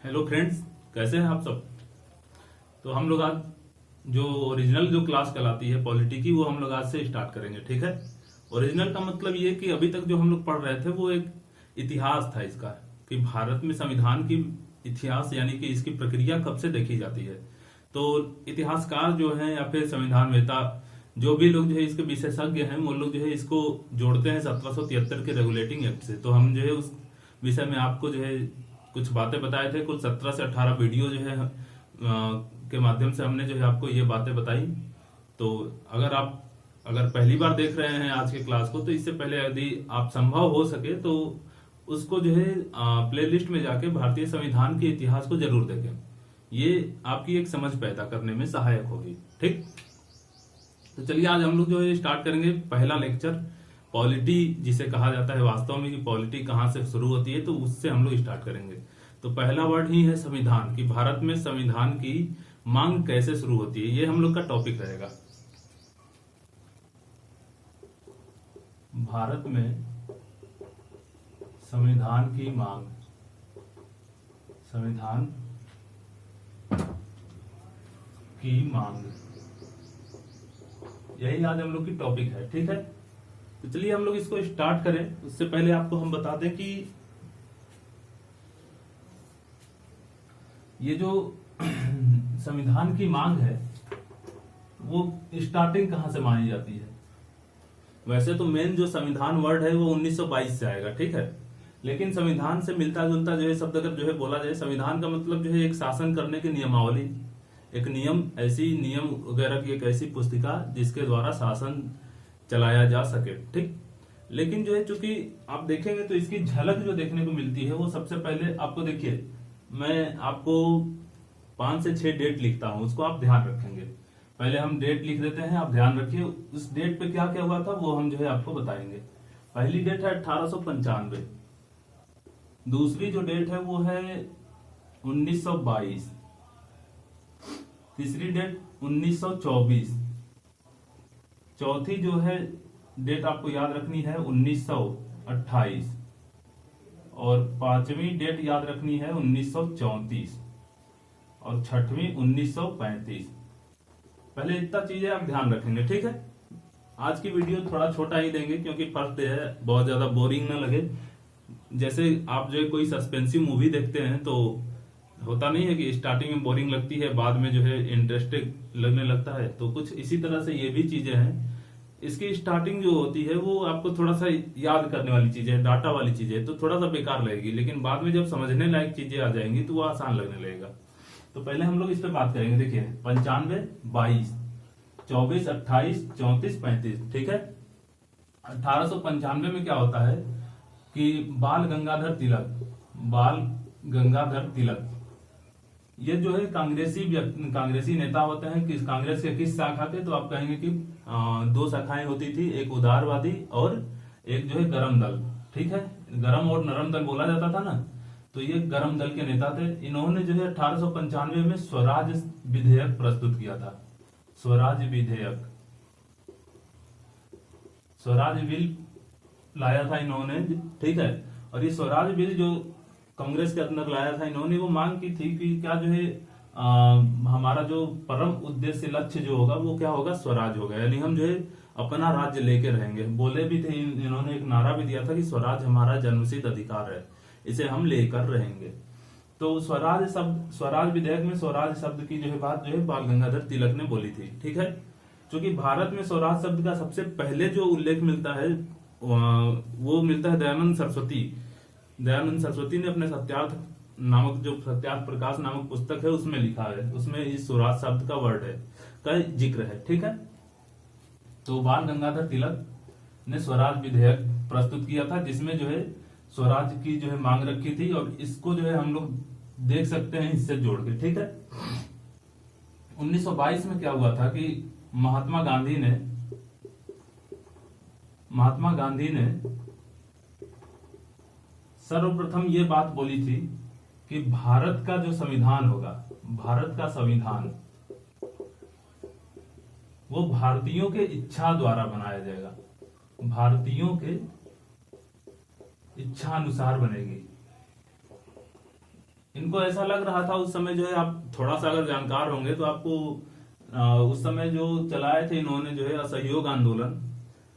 Hello friends, कैसे हैं आप सब। तो हम लोग आज जो ओरिजिनल जो क्लास कहलाती है पॉलिटी की, वो हम लोग आज से स्टार्ट करेंगे। ठीक है। ओरिजिनल का मतलब ये कि अभी तक जो हम लोग पढ़ रहे थे वो एक इतिहास था इसका, कि भारत में संविधान की इतिहास यानी कि इसकी प्रक्रिया कब से देखी जाती है। तो इतिहासकार जो है या फिर संविधानवेता, जो भी लोग जो है इसके विशेषज्ञ हैं, वो लोग जो है इसको जोड़ते हैं 1773 के रेगुलेटिंग एक्ट से। तो हम जो है उस विषय में आपको जो है कुछ बातें बताए थे। कुल 17 से 18 वीडियो जो है के माध्यम से हमने जो है आपको ये बातें बताई। तो अगर पहली बार देख रहे हैं आज के क्लास को, तो इससे पहले यदि आप संभव हो सके तो उसको जो है प्लेलिस्ट में जाके भारतीय संविधान के इतिहास को जरूर देखें। ये आपकी एक समझ पैदा करने में सहायक होगी। ठीक। तो चलिए आज हम लोग जो है स्टार्ट करेंगे पहला लेक्चर, पॉलिटी जिसे कहा जाता है वास्तव में, कि पॉलिटी कहाँ से शुरू होती है, तो उससे हम लोग स्टार्ट करेंगे। तो पहला वर्ड ही है संविधान, कि भारत में संविधान की मांग कैसे शुरू होती है, ये हम लोग का टॉपिक रहेगा। भारत में संविधान की मांग, संविधान की मांग, यही आज हम लोग की टॉपिक है। ठीक है। तो चलिए हम लोग इसको स्टार्ट करें। उससे पहले आपको हम बता दें कि ये जो संविधान की मांग है वो स्टार्टिंग कहां से मानी जाती है। वैसे तो मेन जो संविधान वर्ड है वो 1922 से आएगा। ठीक है। लेकिन संविधान से मिलता जुलता जो है शब्द अगर जो है बोला जाए, संविधान का मतलब जो है एक शासन करने की नियमावली, एक नियम वगैरह की एक ऐसी पुस्तिका जिसके द्वारा शासन चलाया जा सके। ठीक। लेकिन जो है चूंकि आप देखेंगे तो इसकी झलक जो देखने को मिलती है वो सबसे पहले आपको, देखिए मैं आपको 5 से 6 डेट लिखता हूं, उसको आप ध्यान रखेंगे। पहले हम डेट लिख देते हैं, आप ध्यान रखिए उस डेट पे क्या क्या हुआ था वो हम जो है आपको बताएंगे। पहली डेट है 1895, दूसरी जो डेट है वो है 1922, तीसरी डेट 1924, चौथी जो है डेट आपको याद रखनी है 1928, और पांचवी डेट याद रखनी है 1934, और छठवीं 1935। पहले इतना चीजें आप ध्यान रखेंगे। ठीक है। आज की वीडियो थोड़ा छोटा ही देंगे क्योंकि फर्स्ट डे है, बहुत ज्यादा बोरिंग ना लगे। जैसे आप जो है कोई सस्पेंसिव मूवी देखते हैं तो होता नहीं है कि स्टार्टिंग में बोरिंग लगती है, बाद में जो है इंटरेस्टिंग लगने लगता है। तो कुछ इसी तरह से ये भी चीजें हैं। इसकी स्टार्टिंग जो होती है वो आपको थोड़ा सा याद करने वाली चीजें है, डाटा वाली चीजें है, तो थोड़ा सा बेकार लगेगी, लेकिन बाद में जब समझने लायक चीजें आ जाएंगी तो वो आसान लगने लगेगा। तो पहले हम लोग इस पे बात करेंगे। देखिए 95, 22, 24, 28, 34, 35। ठीक है। 1895 में क्या होता है कि बाल गंगाधर तिलक ये जो है कांग्रेसी नेता होते हैं। किस कांग्रेस के किस शाखा के, तो आप कहेंगे कि 2 शाखाएं होती थी, एक उदारवादी और एक जो है गरम दल। ठीक है। गरम और नरम दल बोला जाता था ना, तो ये गरम दल के नेता थे। इन्होंने जो है 1895 में स्वराज विधेयक प्रस्तुत किया था। स्वराज बिल लाया था इन्होंने। ठीक है। और ये स्वराज बिल जो कांग्रेस के अंदर लाया था इन्होंने, वो मांग की थी कि क्या जो है हमारा जो परम उद्देश्य लक्ष्य जो होगा वो क्या होगा, स्वराज होगा, यानी हम जो है अपना राज्य लेके रहेंगे। बोले भी थे इन्होंने, एक नारा भी दिया था कि स्वराज हमारा जन्मसिद्ध अधिकार है, इसे हम लेकर रहेंगे। तो स्वराज विधेयक में स्वराज शब्द की जो है बात जो है बाल गंगाधर तिलक ने बोली थी। ठीक है। क्योंकि भारत में स्वराज शब्द का सबसे पहले जो उल्लेख मिलता है वो मिलता है दयानंद सरस्वती ने अपने सत्यार्थ प्रकाश नामक पुस्तक है उसमें लिखा है, उसमें इस स्वराज शब्द का वर्ड है, का जिक्र है। ठीक है। तो बाल गंगाधर तिलक ने स्वराज विधेयक प्रस्तुत किया था जिसमें जो है स्वराज की जो है मांग रखी थी, और इसको जो है हम लोग देख सकते हैं इससे जोड़ के। ठीक है। 1922 में क्या हुआ था कि महात्मा गांधी ने सर्वप्रथम ये बात बोली थी कि भारत का जो संविधान होगा, भारत का संविधान वो भारतीयों के इच्छा द्वारा बनाया जाएगा, भारतीयों के इच्छा अनुसार बनेगी। इन इनको ऐसा लग रहा था उस समय जो है, आप थोड़ा सा अगर जानकार होंगे तो आपको उस समय जो चलाए थे इन्होंने जो है असहयोग आंदोलन,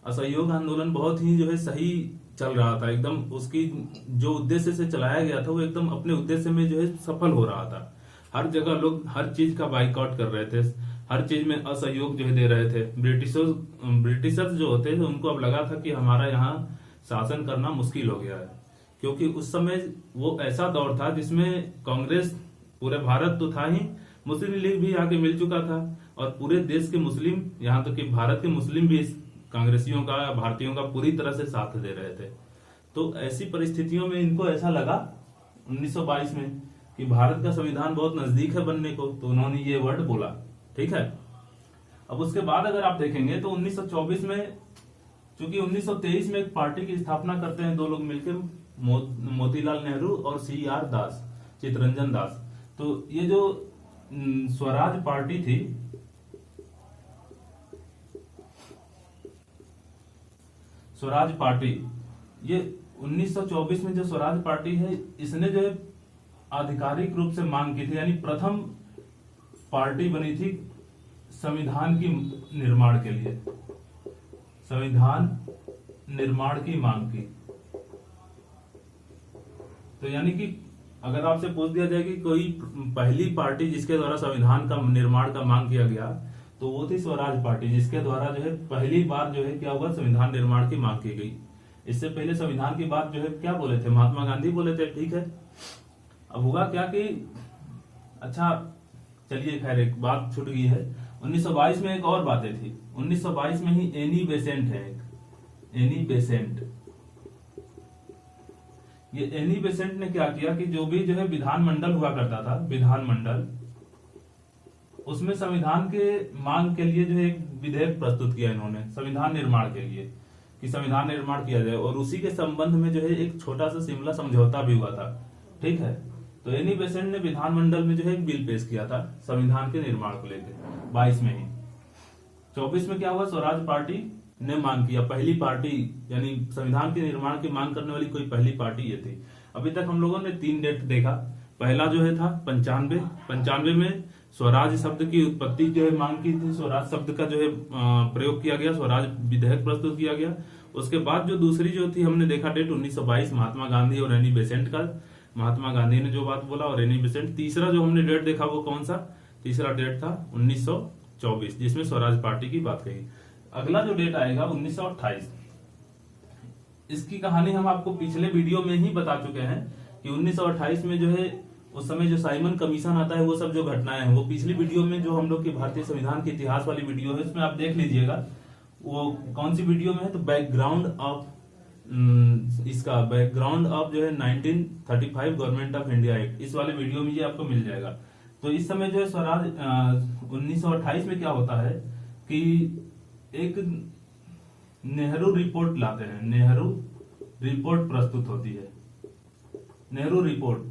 असहयोग आंदोलन बहुत ही जो है सही चल रहा था एकदम। उसकी जो उद्देश्य से चलाया गया था वो एकदम अपने उद्देश्य में जो है सफल हो रहा था। हर जगह लोग हर चीज का बाइकआउट कर रहे थे, हर चीज में असहयोग जो है दे रहे थे। ब्रिटिशर्स जो होते थे उनको अब लगा था कि हमारा यहाँ शासन करना मुश्किल हो गया है, क्योंकि उस समय वो ऐसा दौर था जिसमें कांग्रेस पूरे भारत तो था ही, मुस्लिम लीग भी आके मिल चुका था और पूरे देश के मुस्लिम, यहाँ तक कि भारत के मुस्लिम भी कांग्रेसियों का, भारतीयों का पूरी तरह से साथ दे रहे थे। तो ऐसी परिस्थितियों में इनको ऐसा लगा 1922 में कि भारत का संविधान बहुत नजदीक है बनने को, तो उन्होंने ये वर्ड बोला। ठीक है। अब उसके बाद अगर आप देखेंगे तो 1924 में, चूंकि 1923 में एक पार्टी की स्थापना करते हैं दो लोग मिलकर, मोतीलाल नेहरू और CR दास, चितरंजन दास। तो ये जो स्वराज पार्टी थी, स्वराज पार्टी, ये 1924 में जो स्वराज पार्टी है, इसने जो है आधिकारिक रूप से मांग की थी, यानी प्रथम पार्टी बनी थी संविधान की निर्माण के लिए, संविधान निर्माण की मांग की। तो यानी कि अगर आपसे पूछ दिया जाए कि कोई पहली पार्टी जिसके द्वारा संविधान का निर्माण का मांग किया गया, तो वो थी स्वराज पार्टी, जिसके द्वारा जो है पहली बार जो है क्या हुआ, संविधान निर्माण की मांग की गई। इससे पहले संविधान की बात जो है क्या बोले थे, महात्मा गांधी बोले थे। ठीक है। अब हुआ क्या कि, अच्छा चलिए खैर एक बात छूट गई है, 1922 में एक और बातें थी। 1922 में ही एनी बेसेंट है, एनी बेसेंट। ये एनी बेसेंट ने क्या किया कि जो भी जो है विधानमंडल हुआ करता था, विधानमंडल, उसमें संविधान के मांग के लिए जो है एक विधेयक प्रस्तुत किया इन्होंने संविधान निर्माण के लिए, कि संविधान निर्माण किया जाए। और उसी के संबंध में जो है एक छोटा सा शिमला समझौता भी हुआ था। ठीक है। तो एनी बेसेंट ने विधानमंडल में जो है एक बिल पेश किया था संविधान के निर्माण को लेकर 22 में ही। 24 में क्या हुआ, स्वराज पार्टी ने मांग किया, पहली पार्टी, यानी संविधान के निर्माण की मांग करने वाली कोई पहली पार्टी ये थी। अभी तक हम लोगों ने 3 डेट देखा। पहला जो है था 95 में स्वराज शब्द की उत्पत्ति जो है मांग की थी, स्वराज शब्द का जो है प्रयोग किया गया, स्वराज विधेयक प्रस्तुत किया गया। उसके बाद जो दूसरी जो थी हमने देखा डेट 1922, महात्मा गांधी और एनी बेसेंट का, महात्मा गांधी ने जो बात बोला और एनी बेसेंट। तीसरा जो हमने डेट देखा वो कौन सा, तीसरा डेट था 1924, जिसमें स्वराज पार्टी की बात कही। अगला जो डेट आएगा 1928, इसकी कहानी हम आपको पिछले वीडियो में ही बता चुके हैं कि 1928 में जो है उस समय जो साइमन कमीशन आता है, वो सब जो घटनाएं हैं वो पिछली वीडियो में, जो हम लोग की भारतीय संविधान के इतिहास वाली वीडियो है, उसमें आप देख लीजिएगा। वो कौन सी वीडियो में है, तो बैकग्राउंड ऑफ, इसका बैकग्राउंड ऑफ जो है 1935 गवर्नमेंट ऑफ इंडिया एक्ट, इस वाले वीडियो में ये आपको मिल जाएगा। तो इस समय जो है स्वराज 1928 में क्या होता है कि एक नेहरू रिपोर्ट लाते हैं, नेहरू रिपोर्ट प्रस्तुत होती है। नेहरू रिपोर्ट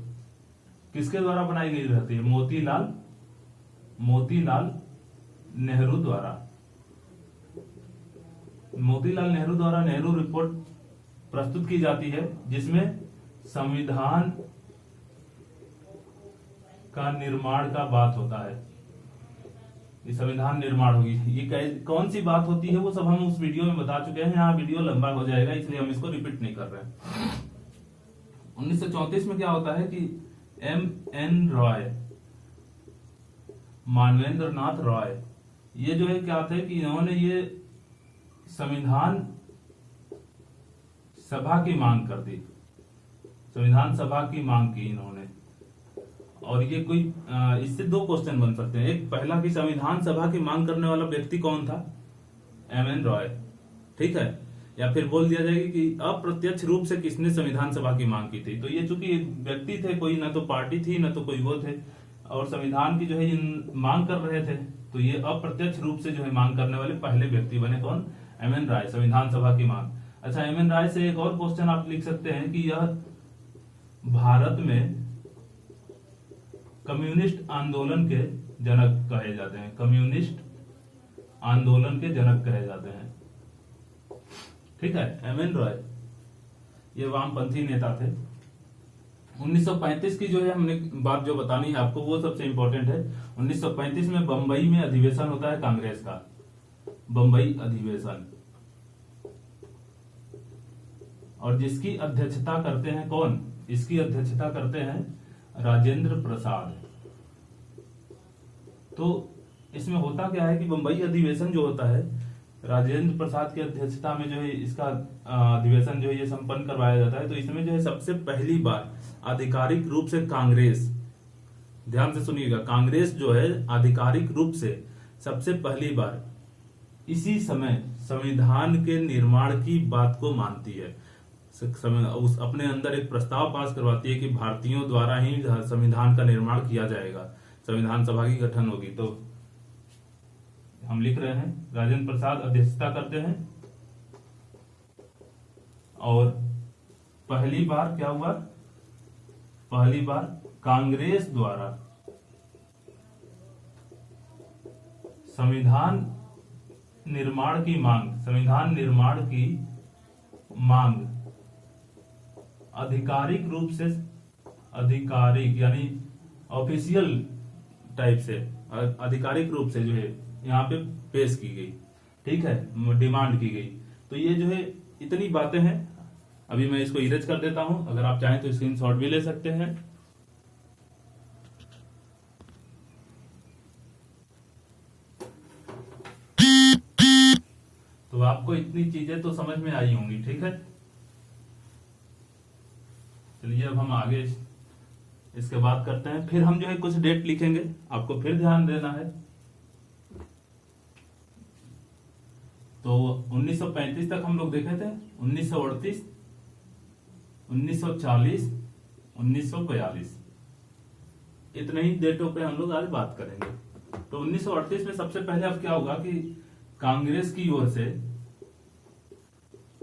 किसके द्वारा बनाई गई रहती है, मोतीलाल नेहरू द्वारा, मोतीलाल नेहरू द्वारा नेहरू रिपोर्ट प्रस्तुत की जाती है, जिसमें संविधान का निर्माण का बात होता है। ये संविधान निर्माण होगी, ये कौन सी बात होती है वो सब हम उस वीडियो में बता चुके हैं। यहाँ वीडियो लंबा हो जाएगा इसलिए हम इसको रिपीट नहीं कर रहे हैं। 1934 में क्या होता है कि M.N. रॉय, मानवेंद्र नाथ रॉय, ये जो है क्या थे कि इन्होंने ये संविधान सभा की मांग कर दी, संविधान सभा की मांग की इन्होंने। और ये कोई इससे 2 क्वेश्चन बन सकते हैं। एक पहला कि संविधान सभा की मांग करने वाला व्यक्ति कौन था, M.N. रॉय। ठीक है। या फिर बोल दिया जाएगा कि अप्रत्यक्ष रूप से किसने संविधान सभा की मांग की थी। तो ये चूंकि व्यक्ति थे, कोई ना तो पार्टी थी ना तो कोई वो थे, और संविधान की जो है मांग कर रहे थे, तो ये अप्रत्यक्ष रूप से जो है मांग करने वाले पहले व्यक्ति बने कौन, M.N. राय, संविधान सभा की मांग। अच्छा, M.N. राय से एक और क्वेश्चन आप लिख सकते हैं कि यह भारत में कम्युनिस्ट आंदोलन के जनक कहे जाते हैं, कम्युनिस्ट आंदोलन के जनक कहे जाते हैं। ठीक है। M.N. रॉय ये वामपंथी नेता थे। 1935 की जो है हमने बात जो बतानी है आपको वो सबसे इंपॉर्टेंट है। 1935 में बंबई में अधिवेशन होता है कांग्रेस का, बंबई अधिवेशन, और जिसकी अध्यक्षता करते हैं कौन? इसकी अध्यक्षता करते हैं राजेंद्र प्रसाद। तो इसमें होता क्या है कि बंबई अधिवेशन जो होता है राजेंद्र प्रसाद की अध्यक्षता में जो है इसका अधिवेशन जो है ये संपन्न करवाया जाता है। तो इसमें जो है सबसे पहली बार आधिकारिक रूप से कांग्रेस, ध्यान से सुनिएगा, कांग्रेस जो है आधिकारिक रूप से सबसे पहली बार इसी समय संविधान के निर्माण की बात को मानती है, उस अपने अंदर एक प्रस्ताव पास करवाती है कि भारतीयों द्वारा ही संविधान का निर्माण किया जाएगा, संविधान सभा की गठन होगी। तो हम लिख रहे हैं राजेंद्र प्रसाद अध्यक्षता करते हैं, और पहली बार क्या हुआ? पहली बार कांग्रेस द्वारा संविधान निर्माण की मांग, संविधान निर्माण की मांग आधिकारिक रूप से, आधिकारिक यानी ऑफिशियल टाइप से, आधिकारिक रूप से जो है यहाँ पे पेश की गई, ठीक है, डिमांड की गई। तो ये जो है इतनी बातें हैं। अभी मैं इसको इरेज कर देता हूं, अगर आप चाहें तो स्क्रीनशॉट भी ले सकते हैं। तो आपको इतनी चीजें तो समझ में आई होंगी, ठीक है। चलिए अब हम आगे इसके बात करते हैं। फिर हम जो है कुछ डेट लिखेंगे, आपको फिर ध्यान देना है। तो 1935 तक हम लोग देखे थे, 1938, 1940, 1942, इतने ही डेटों पे हम लोग आज बात करेंगे। तो 1938 में सबसे पहले अब क्या होगा कि कांग्रेस की ओर से,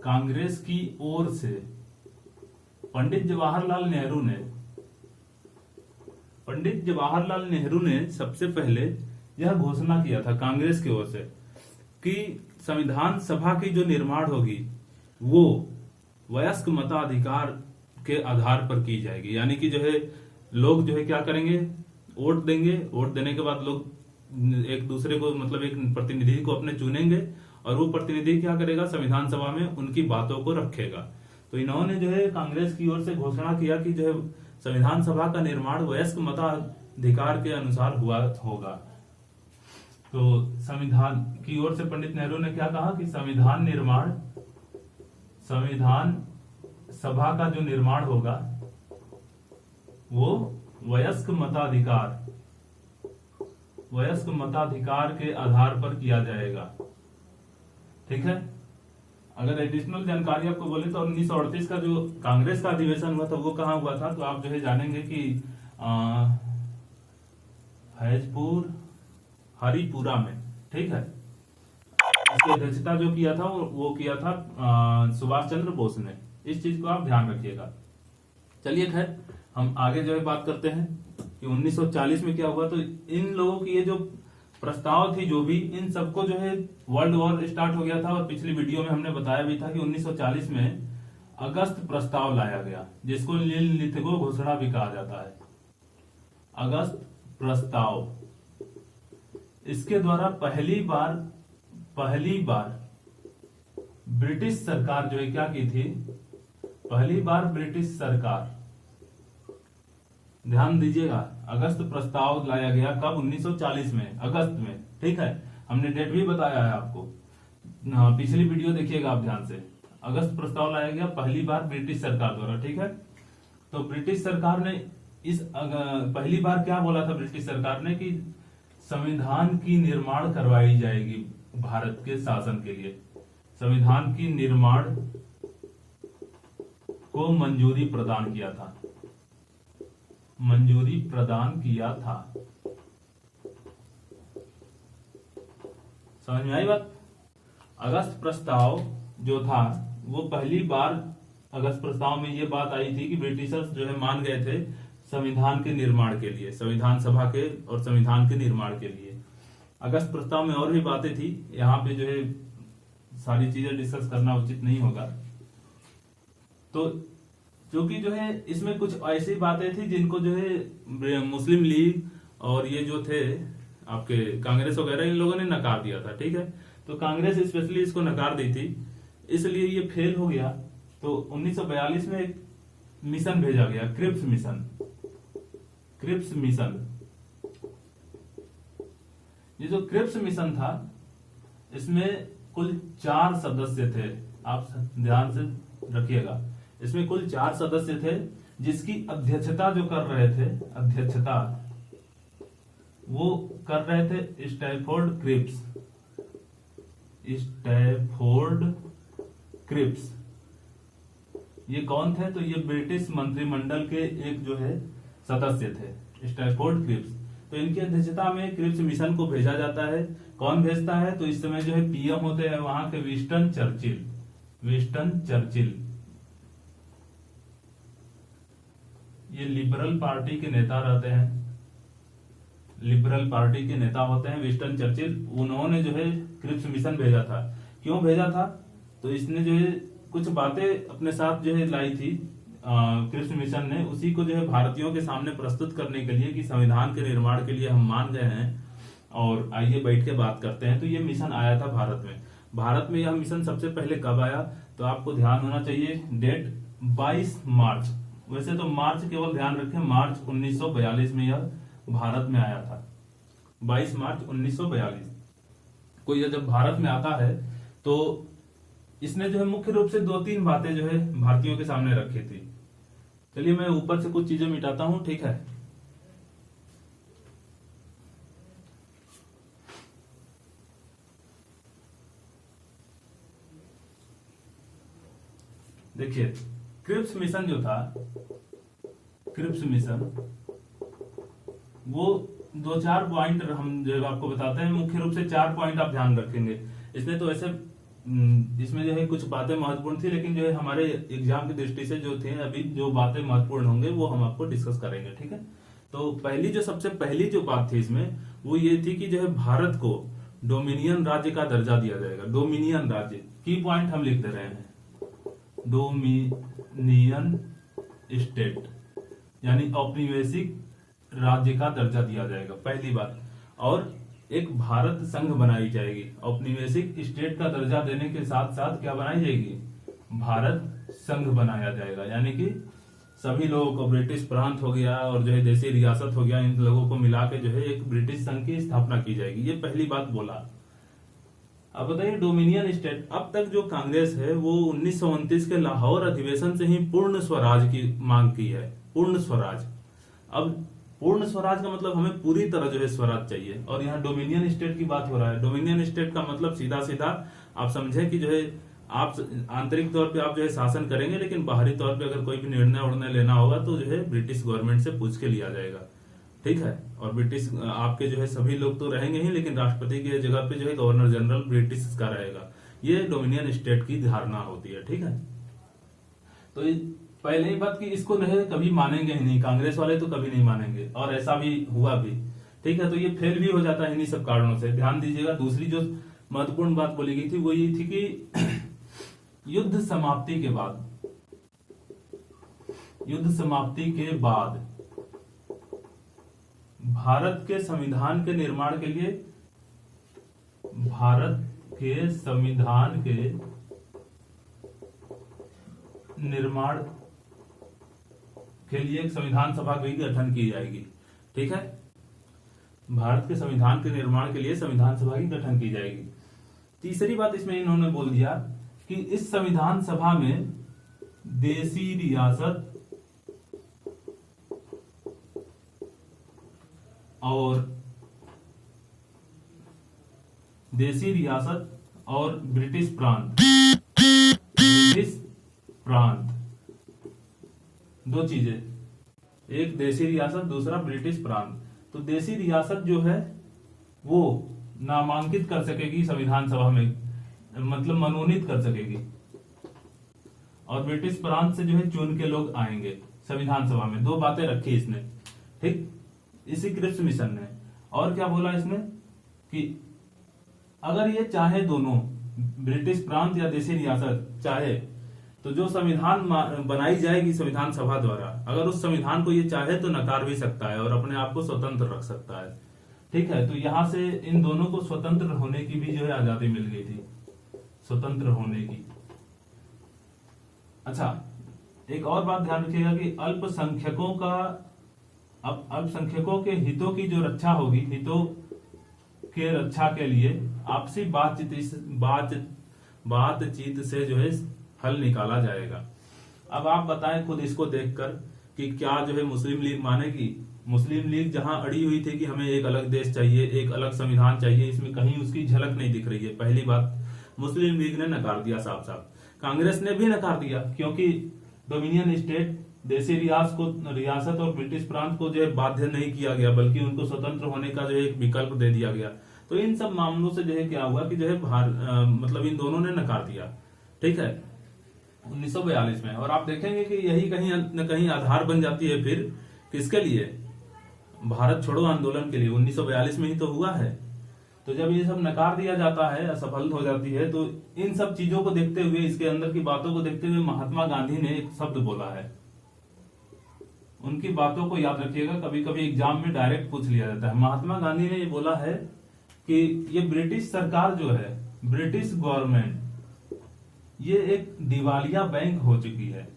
कांग्रेस की ओर से पंडित जवाहरलाल नेहरू ने सबसे पहले यह घोषणा किया था कांग्रेस की ओर से कि संविधान सभा की जो निर्माण होगी वो वयस्क मताधिकार के आधार पर की जाएगी। यानी कि जो है लोग जो है क्या करेंगे, वोट देंगे, वोट देने के बाद लोग एक दूसरे को, मतलब एक प्रतिनिधि को अपने चुनेंगे, और वो प्रतिनिधि क्या करेगा, संविधान सभा में उनकी बातों को रखेगा। तो इन्होंने जो है कांग्रेस की ओर से घोषणा किया कि जो है संविधान सभा का निर्माण वयस्क मताधिकार के अनुसार हुआ होगा। तो संविधान की ओर से पंडित नेहरू ने क्या कहा कि संविधान निर्माण, संविधान सभा का जो निर्माण होगा वो वयस्क मताधिकार के आधार पर किया जाएगा, ठीक है। अगर एडिशनल जानकारी आपको बोले तो 1938 का जो कांग्रेस का अधिवेशन हुआ था वो कहाँ हुआ था, तो आप जो है जानेंगे कि हैजपुर हरिपुरा में, ठीक है। इसकी अध्यक्षता जो किया था वो किया था सुभाष चंद्र बोस ने। इस चीज को आप ध्यान रखिएगा। चलिए खैर हम आगे जो है बात करते हैं कि 1940 में क्या हुआ। तो इन लोगों की ये जो प्रस्ताव थी, जो भी, इन सबको जो है वर्ल्ड वॉर स्टार्ट हो गया था। और पिछली वीडियो में हमने बताया भी था कि 1940 में अगस्त प्रस्ताव लाया गया, जिसको लिथगो घोषणा भी कहा जाता है। अगस्त प्रस्ताव, इसके द्वारा पहली बार ब्रिटिश सरकार जो है क्या की थी, पहली बार ब्रिटिश सरकार, ध्यान दीजिएगा, अगस्त प्रस्ताव लाया गया कब, 1940 में, अगस्त में, ठीक है। हमने डेट भी बताया है आपको, पिछली वीडियो देखिएगा आप ध्यान से। अगस्त प्रस्ताव लाया गया पहली बार ब्रिटिश सरकार द्वारा, ठीक है। तो ब्रिटिश सरकार ने इस पहली बार क्या बोला था ब्रिटिश सरकार ने कि संविधान की निर्माण करवाई जाएगी भारत के शासन के लिए। संविधान की निर्माण को मंजूरी प्रदान किया था, मंजूरी प्रदान किया था। समझ में आई बात। अगस्त प्रस्ताव जो था वो पहली बार, अगस्त प्रस्ताव में ये बात आई थी कि ब्रिटिशर्स जो है मान गए थे संविधान के निर्माण के लिए, संविधान सभा के और संविधान के निर्माण के लिए। अगस्त प्रस्ताव में और भी बातें थी, यहाँ पे जो है सारी चीजें डिस्कस करना उचित नहीं होगा। तो क्योंकि जो है इसमें कुछ ऐसी बातें थी जिनको जो है मुस्लिम लीग और ये जो थे आपके कांग्रेस वगैरह, इन लोगों ने नकार दिया था। ठीक है, तो कांग्रेस स्पेशली इसको नकार दी थी, इसलिए ये फेल हो गया। तो 1942 में एक मिशन भेजा गया, क्रिप्स मिशन। क्रिप्स मिशन, ये जो क्रिप्स मिशन था इसमें कुल 4 सदस्य थे। आप ध्यान से रखिएगा, इसमें कुल 4 सदस्य थे, जिसकी अध्यक्षता जो कर रहे थे, अध्यक्षता वो कर रहे थे स्टैफोर्ड क्रिप्स। स्टैफोर्ड क्रिप्स ये कौन थे? तो ये ब्रिटिश मंत्रिमंडल के एक जो है सदस्य थे, स्टैफोर्ड क्रिप्स। तो इनकी अध्यक्षता में क्रिप्स मिशन को भेजा जाता है। कौन भेजता है? तो इस समय जो है पीएम होते हैं वहां के विंस्टन चर्चिल। विंस्टन चर्चिल ये लिबरल पार्टी के नेता रहते हैं, लिबरल पार्टी के नेता होते हैं विंस्टन चर्चिल। उन्होंने जो है क्रिप्स मिशन भेजा था। क्यों भेजा था? तो इसने जो है कुछ बातें अपने साथ जो है लाई थी क्रिप्स मिशन ने, उसी को जो है भारतीयों के सामने प्रस्तुत करने के लिए कि संविधान के निर्माण के लिए हम मान गए हैं और आइए बैठ के बात करते हैं। तो ये मिशन आया था भारत में। भारत में यह मिशन सबसे पहले कब आया? तो आपको ध्यान होना चाहिए डेट, 22 मार्च। वैसे तो मार्च केवल ध्यान रखें, मार्च 1942 में यह भारत में आया था। 22 मार्च 1942 को यह जब भारत में आता है तो इसने जो है मुख्य रूप से 2-3 बातें जो है भारतीयों के सामने रखी थी। चलिए मैं ऊपर से कुछ चीजें मिटाता हूं, ठीक है। देखिए क्रिप्स मिशन जो था, क्रिप्स मिशन वो 2-4 पॉइंट हम जो आपको बताते हैं, मुख्य रूप से 4 पॉइंट आप ध्यान रखेंगे। इसने तो ऐसे इसमें जो है कुछ बातें महत्वपूर्ण थी, लेकिन जो है हमारे एग्जाम की दृष्टि से जो थे अभी जो बातें महत्वपूर्ण होंगे वो हम आपको डिस्कस करेंगे, ठीक है। तो पहली जो सबसे पहली जो बात थी इसमें वो ये थी कि जो है भारत को डोमिनियन राज्य का दर्जा दिया जाएगा। डोमिनियन राज्य की पॉइंट हम लिख दे रहे हैं, डोमिनियन स्टेट यानी औपनिवेशिक राज्य का दर्जा दिया जाएगा, पहली बात। और एक भारत संघ बनाई जाएगी। औपनिवेशिक स्टेट का दर्जा देने के साथ साथ क्या बनाई जाएगी? भारत संघ बनाया जाएगा, यानी कि सभी लोगों को, ब्रिटिश प्रांत हो गया और जो है देसी रियासत हो गया, इन लोगों को मिला के जो है एक ब्रिटिश संघ की स्थापना की जाएगी। ये पहली बात बोला। अब बताइए डोमिनियन स्टेट, अब तक जो कांग्रेस है वो 1929 के लाहौर अधिवेशन से ही पूर्ण स्वराज की मांग की है। पूर्ण स्वराज, अब पूर्ण स्वराज का मतलब हमें पूरी तरह जो है स्वराज चाहिए, और यहाँ डोमिनियन स्टेट की बात हो रहा है। डोमिनियन स्टेट का मतलब सीधा सीधा आप समझे कि जो है आप आंतरिक तौर पे आप जो है शासन करेंगे, लेकिन बाहरी तौर पे अगर कोई भी निर्णय लेना होगा तो जो है ब्रिटिश गवर्नमेंट से पूछ के लिया जाएगा, ठीक है। और ब्रिटिश आपके जो है सभी लोग तो रहेंगे ही, लेकिन राष्ट्रपति की जगह पे जो है गवर्नर जनरल ब्रिटिश का रहेगा। ये डोमिनियन स्टेट की धारणा होती है, ठीक है। तो पहले ही बात कि इसको नहीं कभी मानेंगे ही नहीं, कांग्रेस वाले तो कभी नहीं मानेंगे, और ऐसा भी हुआ भी, ठीक है। तो ये फेल भी हो जाता है इन्हीं सब कारणों से। ध्यान दीजिएगा, दूसरी जो महत्वपूर्ण बात बोली गई थी वो ये थी कि युद्ध समाप्ति के बाद, युद्ध समाप्ति के बाद भारत के संविधान के निर्माण के लिए, भारत के संविधान के निर्माण के लिए एक संविधान सभा की गठन की जाएगी, ठीक है। भारत के संविधान के निर्माण के लिए संविधान सभा की गठन की जाएगी। तीसरी बात इसमें इन्होंने बोल दिया कि इस संविधान सभा में देसी रियासत और ब्रिटिश प्रांत, दो चीजें, एक देसी रियासत, दूसरा ब्रिटिश प्रांत। तो देसी रियासत जो है वो नामांकित कर सकेगी संविधान सभा में, मतलब मनोनीत कर सकेगी, और ब्रिटिश प्रांत से जो है चुन के लोग आएंगे संविधान सभा में। 2 बातें रखी इसने, ठीक, इसी क्रिप्स मिशन ने। और क्या बोला इसने कि अगर ये चाहे दोनों ब्रिटिश प्रांत या देसी रियासत चाहे तो जो संविधान बनाई जाएगी संविधान सभा द्वारा, अगर उस संविधान को ये चाहे तो नकार भी सकता है और अपने आप को स्वतंत्र रख सकता है। ठीक है, तो यहां से इन दोनों को स्वतंत्र होने की भी जो है आजादी मिल गई थी, स्वतंत्र होने की। अच्छा, एक और बात ध्यान रखिएगा कि अल्पसंख्यकों के हितों की जो रक्षा होगी, हितों के रक्षा के लिए आपसी बातचीत से जो है हल निकाला जाएगा। अब आप बताएं खुद इसको देखकर कि क्या जो है मुस्लिम लीग मानेगी? मुस्लिम लीग जहां अड़ी हुई थी कि हमें एक अलग देश चाहिए, एक अलग संविधान चाहिए, इसमें कहीं उसकी झलक नहीं दिख रही है। पहली बात, मुस्लिम लीग ने नकार दिया साफ साफ। कांग्रेस ने भी नकार दिया, क्योंकि डोमिनियन स्टेट, देसी रियासत और ब्रिटिश प्रांत को जो है बाध्य नहीं किया गया, बल्कि उनको स्वतंत्र होने का जो है एक विकल्प दे दिया गया। तो इन सब मामलों से जो है क्या हुआ कि जो है मतलब इन दोनों ने नकार दिया। ठीक है, 1942 में। और आप देखेंगे कि यही कहीं न कहीं आधार बन जाती है फिर किसके लिए? भारत छोड़ो आंदोलन के लिए। 1942 में ही तो हुआ है। तो जब ये सब नकार दिया जाता है, असफल हो जाती है, तो इन सब चीजों को देखते हुए, इसके अंदर की बातों को देखते हुए महात्मा गांधी ने एक शब्द बोला है। उनकी बातों को याद रखिएगा, कभी कभी एग्जाम में डायरेक्ट पूछ लिया जाता है। महात्मा गांधी ने ये बोला है कि ये ब्रिटिश सरकार जो है, ब्रिटिश गवर्नमेंट, ये एक दिवालिया बैंक हो चुकी है,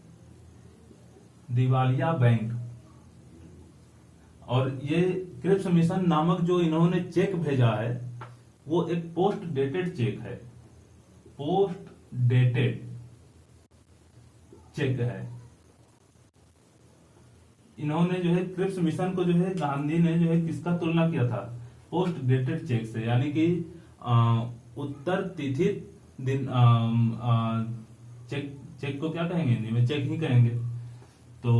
दिवालिया बैंक। और ये क्रिप्स मिशन नामक जो इन्होंने चेक भेजा है, वो एक पोस्ट डेटेड चेक है, पोस्ट डेटेड चेक है। इन्होंने जो है क्रिप्स मिशन को जो है गांधी ने जो है किसका तुलना किया था? पोस्ट डेटेड चेक से, यानी कि उत्तर तिथि दिन चेक को क्या कहेंगे हिंदी में? चेक ही कहेंगे। तो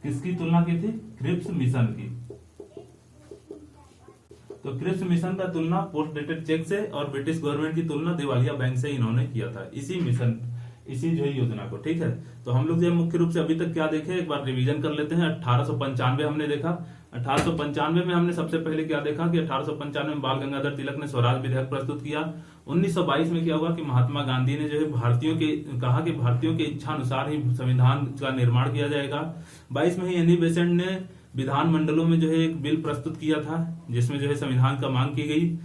किसकी तुलना की थी? क्रिप्स मिशन की। तो क्रिप्स मिशन का तुलना पोस्ट डेटेड चेक से और ब्रिटिश गवर्नमेंट की तुलना दिवालिया बैंक से इन्होंने किया था, इसी मिशन, इसी जो है योजना को। ठीक है, तो हम लोग जो मुख्य रूप से अभी तक क्या देखे, एक बार रिवीजन कर लेते हैं। 1895 हमने देखा। 1895 में हमने सबसे पहले क्या देखा कि 1895 में बाल गंगाधर तिलक ने स्वराज विधेयक प्रस्तुत किया। 1922 में क्या हुआ कि महात्मा गांधी ने जो है कहा कि भारतीयों की इच्छा अनुसार ही संविधान का निर्माण किया जाएगा। 22 में ही एनी बेसेंट ने विधान मंडलों में जो है एक बिल प्रस्तुत किया था, जिसमें जो है संविधान का मांग की गई।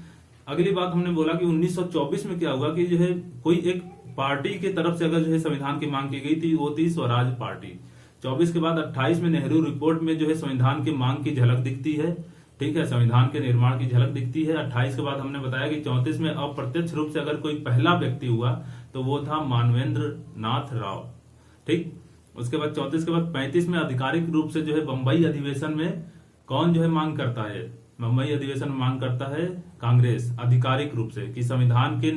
अगली बात हमने बोला कि 1924 में क्या हुआ कि जो है कोई एक पार्टी की तरफ से अगर जो है संविधान की मांग की गई थी, वो थी स्वराज पार्टी। 24 के बाद 28 में नेहरू रिपोर्ट में जो है संविधान की मांग की झलक दिखती है। ठीक है, संविधान के निर्माण की झलक दिखती है। 28 के बाद हमने बताया कि 34 में अप्रत्यक्ष रूप से अगर कोई पहला व्यक्ति हुआ तो वो था मानवेंद्र नाथ राव। ठीक, उसके बाद 34 के बाद 35 में आधिकारिक रूप से जो है बंबई अधिवेशन में कौन जो है मांग करता है? बंबई अधिवेशन में मांग करता है कांग्रेस, आधिकारिक रूप से, कि संविधान के